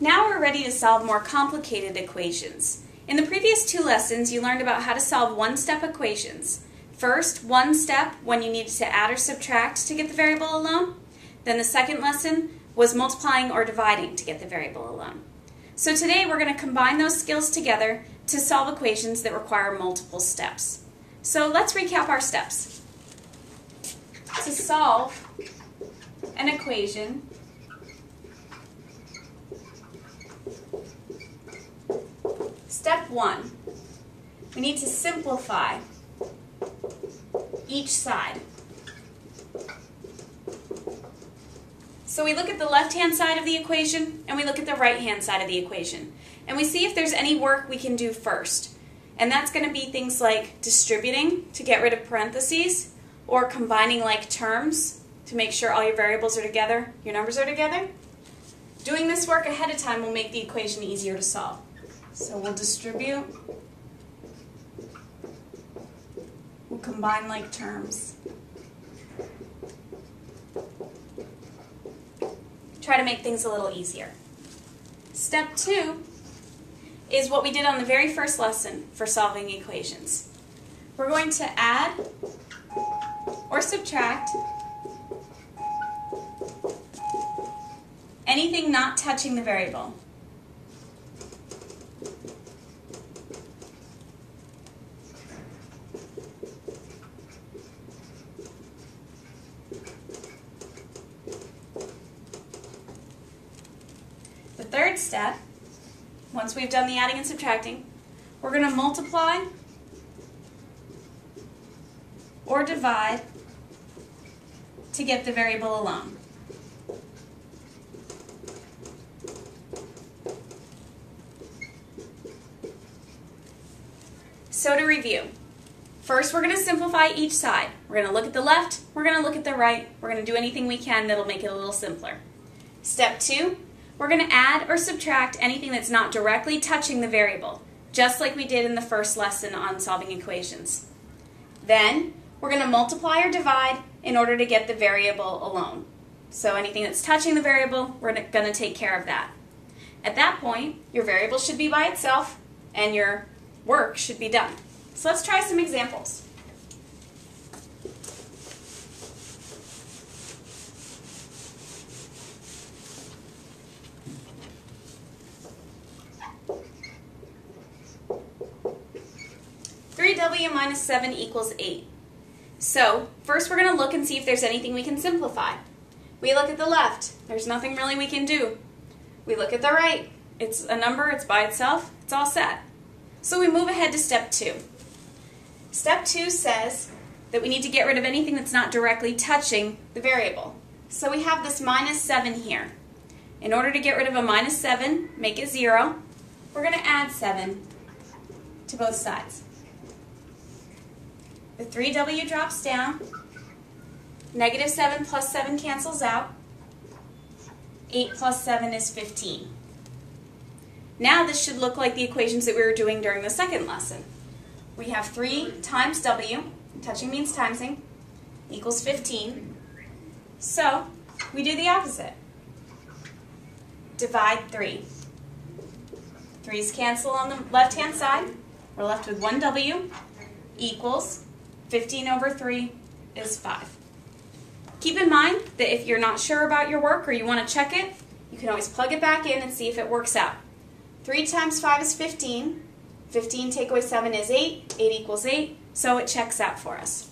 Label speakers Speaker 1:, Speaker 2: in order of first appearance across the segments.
Speaker 1: Now we're ready to solve more complicated equations. In the previous two lessons, you learned about how to solve one-step equations. First, one step when you needed to add or subtract to get the variable alone. Then the second lesson was multiplying or dividing to get the variable alone. So today we're going to combine those skills together to solve equations that require multiple steps. So let's recap our steps. To solve an equation, step 1, we need to simplify each side. So we look at the left-hand side of the equation and we look at the right-hand side of the equation. And we see if there's any work we can do first. And that's going to be things like distributing to get rid of parentheses, or combining like terms to make sure all your variables are together, your numbers are together. Doing this work ahead of time will make the equation easier to solve. So we'll distribute, we'll combine like terms. Try to make things a little easier. Step 2 is what we did on the very first lesson for solving equations. We're going to add or subtract anything not touching the variable. The third step, once we've done the adding and subtracting, we're going to multiply or divide to get the variable alone. So to review, first we're going to simplify each side. We're going to look at the left, we're going to look at the right, we're going to do anything we can that'll make it a little simpler. Step 2, we're going to add or subtract anything that's not directly touching the variable, just like we did in the first lesson on solving equations. Then we're going to multiply or divide in order to get the variable alone. So anything that's touching the variable, we're going to take care of that. At that point, your variable should be by itself and your work should be done. So let's try some examples. (3w minus 7 equals 8). So, first we're going to look and see if there's anything we can simplify. We look at the left. There's nothing really we can do. We look at the right. It's a number, it's by itself, it's all set. So we move ahead to step 2. Step 2 says that we need to get rid of anything that's not directly touching the variable. So we have this minus 7 here. In order to get rid of a minus 7, make it 0, we're going to add 7 to both sides. The 3w drops down, negative 7 plus 7 cancels out, 8 plus 7 is 15. Now this should look like the equations that we were doing during the second lesson. We have 3 times w, touching means timesing, equals 15. So we do the opposite. Divide 3. 3's cancel on the left-hand side. We're left with 1w equals 15 over 3 is 5. Keep in mind that if you're not sure about your work or you want to check it, you can always plug it back in and see if it works out. 3 times 5 is 15. 15 take away 7 is 8. 8 equals 8, so it checks out for us.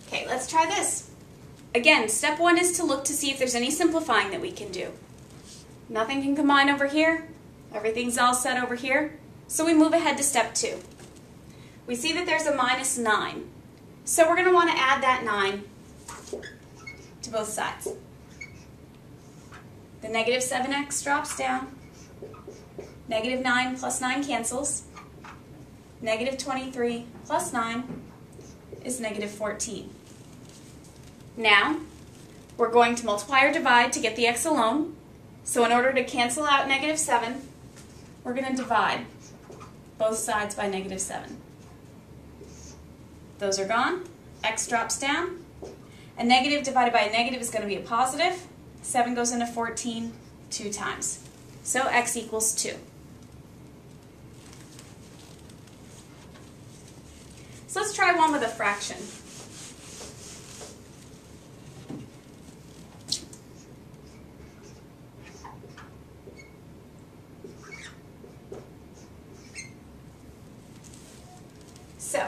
Speaker 1: Okay, let's try this. Again, step 1 is to look to see if there's any simplifying that we can do. Nothing can combine over here. Everything's all set over here. So we move ahead to step 2. We see that there's a minus 9. So we're going to want to add that 9 to both sides. The negative 7x drops down. Negative 9 plus 9 cancels. Negative 23 plus 9 is negative 14. Now, we're going to multiply or divide to get the x alone. So in order to cancel out negative 7, we're going to divide both sides by negative 7. Those are gone. X drops down. A negative divided by a negative is going to be a positive. 7 goes into 14 2 times. So x equals 2. So let's try one with a fraction. So,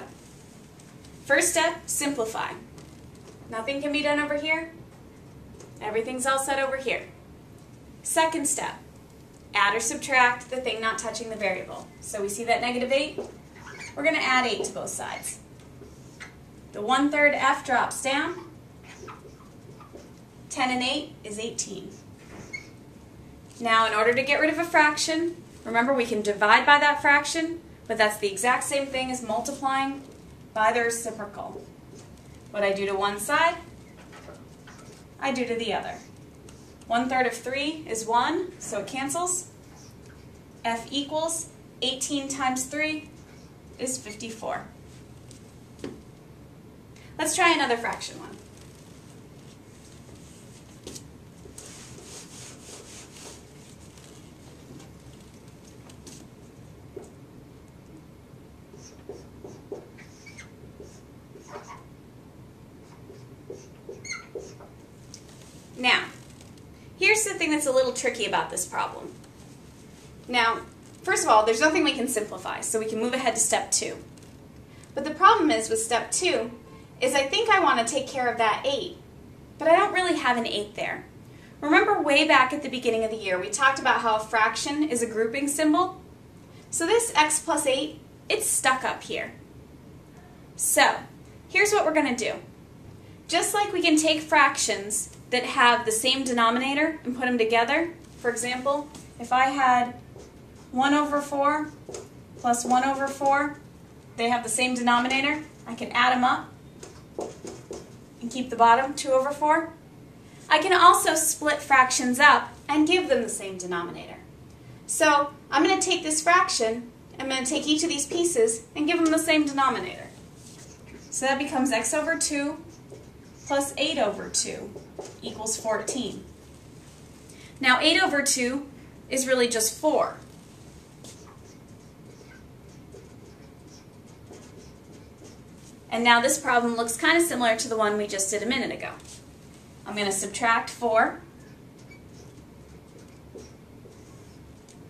Speaker 1: first step, simplify. Nothing can be done over here. Everything's all set over here. Second step, add or subtract the thing not touching the variable. So we see that negative 8. We're going to add 8 to both sides. The 1/3 f drops down. 10 and 8 is 18. Now, in order to get rid of a fraction, remember we can divide by that fraction, but that's the exact same thing as multiplying by the reciprocal. What I do to one side, I do to the other. 1/3 of 3 is 1, so it cancels. F equals 18 times 3 is 54. Let's try another fraction one. Now, here's the thing that's a little tricky about this problem. Now, first of all, there's nothing we can simplify, so we can move ahead to step 2. But the problem is with step 2 is I think I want to take care of that 8, but I don't really have an 8 there. Remember way back at the beginning of the year, we talked about how a fraction is a grouping symbol? So this x plus 8, it's stuck up here. So, here's what we're going to do. Just like we can take fractions that have the same denominator and put them together, for example, if I had 1/4 plus 1/4, they have the same denominator, I can add them up and keep the bottom 2/4. I can also split fractions up and give them the same denominator. So I'm going to take this fraction, I'm going to take each of these pieces and give them the same denominator. So that becomes x/2 plus 8/2 equals 14. Now 8/2 is really just 4. And now this problem looks kind of similar to the one we just did a minute ago. I'm going to subtract 4.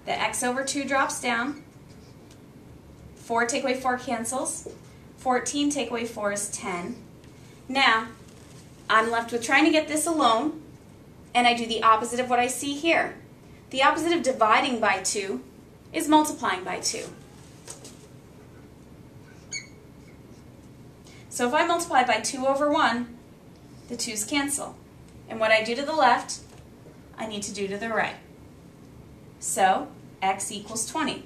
Speaker 1: The x/2 drops down. 4 take away 4 cancels. 14 take away 4 is 10. Now, I'm left with trying to get this alone, and I do the opposite of what I see here. The opposite of dividing by 2 is multiplying by 2. So if I multiply by 2/1, the 2's cancel. And what I do to the left, I need to do to the right. So x equals 20.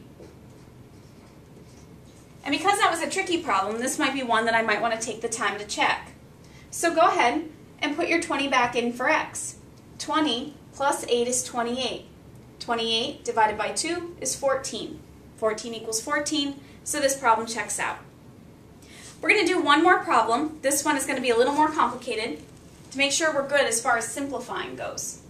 Speaker 1: And because that was a tricky problem, this might be one that I might want to take the time to check. So go ahead and put your 20 back in for x. 20 plus 8 is 28. 28 divided by 2 is 14. 14 equals 14, so this problem checks out. We're going to do one more problem. This one is going to be a little more complicated to make sure we're good as far as simplifying goes.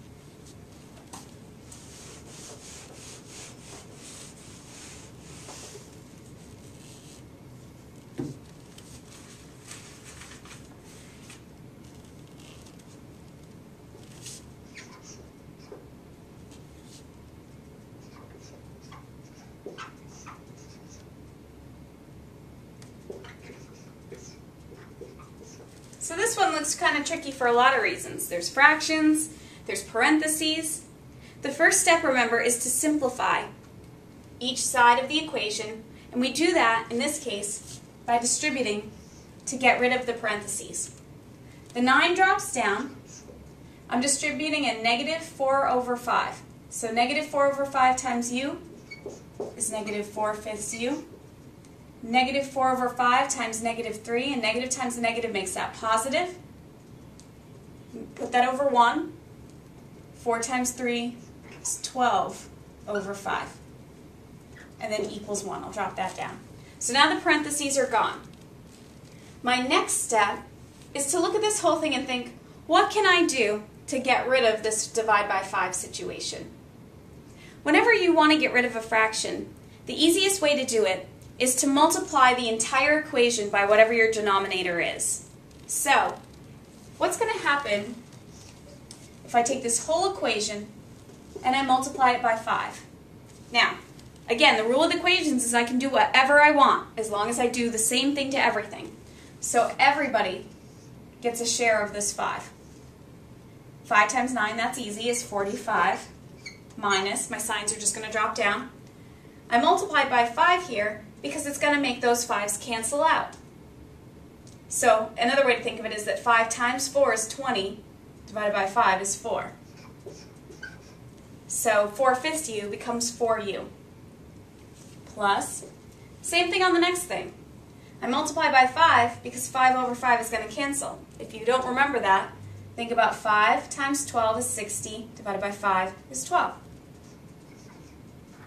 Speaker 1: So this one looks kind of tricky for a lot of reasons. There's fractions, there's parentheses. The first step, remember, is to simplify each side of the equation, and we do that, in this case, by distributing to get rid of the parentheses. The 9 drops down. I'm distributing a -4/5. So -4/5 times u is -4/5 u. -4/5 times -3, and negative times negative makes that positive. Put that over 1. 4 times 3 is 12 over 5. And then equals 1. I'll drop that down. So now the parentheses are gone. My next step is to look at this whole thing and think, what can I do to get rid of this divide by 5 situation? Whenever you want to get rid of a fraction, the easiest way to do it is to multiply the entire equation by whatever your denominator is. So, what's going to happen if I take this whole equation and I multiply it by 5? Now, again, the rule of the equations is I can do whatever I want as long as I do the same thing to everything. So everybody gets a share of this 5. 5 times 9, that's easy, is 45, minus, my signs are just going to drop down. I multiplied by 5 here because it's going to make those 5s cancel out. So another way to think of it is that 5 times 4 is 20, divided by 5 is 4. So 4/5 u becomes 4u. Plus, same thing on the next thing. I multiply by 5 because 5 over 5 is going to cancel. If you don't remember that, think about 5 times 12 is 60, divided by 5 is 12.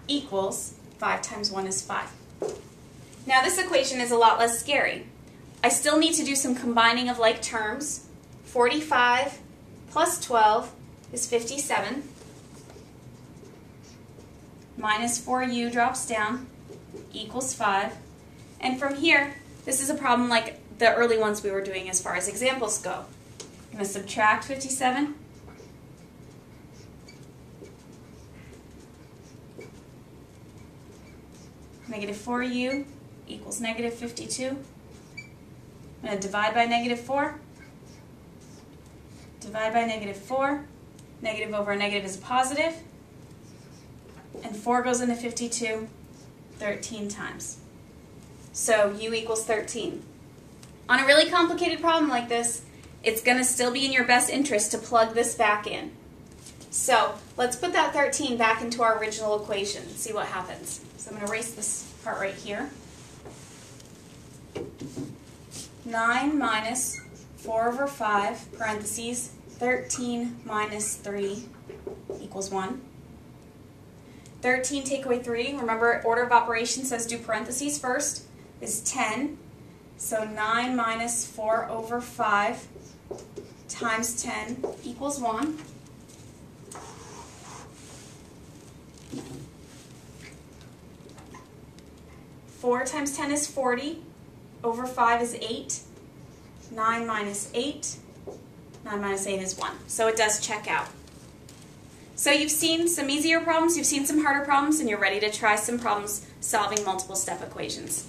Speaker 1: Equals 5 times 1 is 5. Now this equation is a lot less scary. I still need to do some combining of like terms. 45 plus 12 is 57. Minus 4u drops down, equals 5. And from here, this is a problem like the early ones we were doing as far as examples go. I'm going to subtract 57. Negative 4u equals negative 52. I'm going to divide by negative 4. Divide by negative 4. Negative over a negative is a positive. And 4 goes into 52 13 times. So u equals 13. On a really complicated problem like this, it's going to still be in your best interest to plug this back in. So let's put that 13 back into our original equation and see what happens. So I'm going to erase this part right here. 9 minus 4 over 5, parentheses, 13 minus 3 equals 1. 13 take away 3, remember order of operations says do parentheses first, is 10. So 9 minus 4 over 5 times 10 equals 1. Four times 10 is 40, over 5 is 8, 9 minus 8, 9 minus 8 is 1. So it does check out. So you've seen some easier problems, you've seen some harder problems, and you're ready to try some problems solving multiple step equations.